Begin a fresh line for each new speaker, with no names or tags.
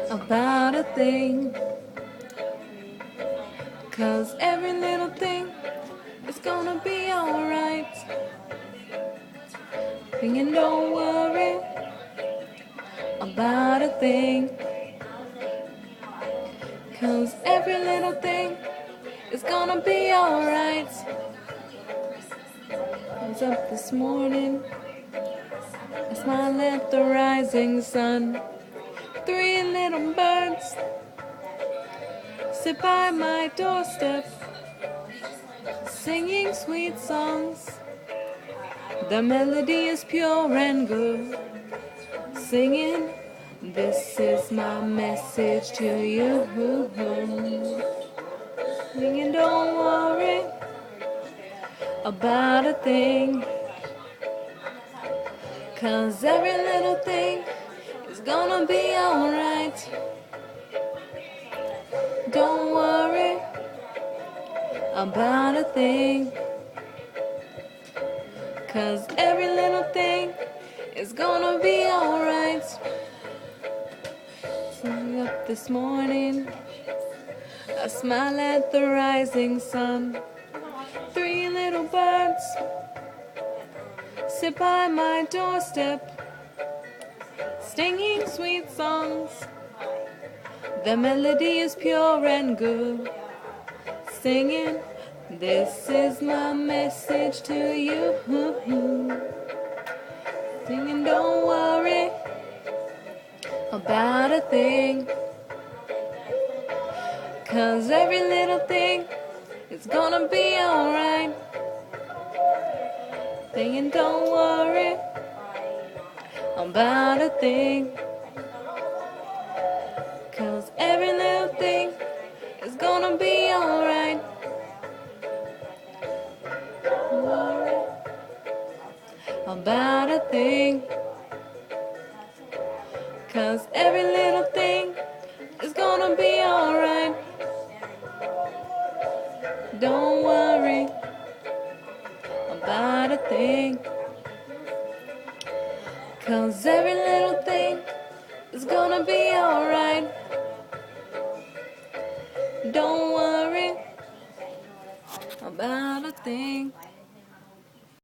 about a thing. 'Cause every little thing is gonna be alright. And don't worry about a thing. 'Cause every little thing is gonna be alright. I was up this morning, I smiled at the rising sun. 3 little birds sit by my doorstep, singing sweet songs. The melody is pure and good, singing, this is my message to you. Singing, don't worry about a thing. 'Cause every little thing is gonna be alright. Don't worry about a thing. 'Cause every little thing is gonna be alright. So up this morning, I smile at the rising sun. 3 little birds sit by my doorstep, singing sweet songs. The melody is pure and good, singing, this is my message to you. Singing, don't worry about a thing. 'Cause every little thing is gonna be alright. Singing, don't worry about a thing. 'Cause every little thing is gonna be alright. Don't worry about a thing. 'Cause every little thing is gonna be alright. Don't worry about a thing. 'Cause every little thing is gonna be alright. Don't worry about a thing.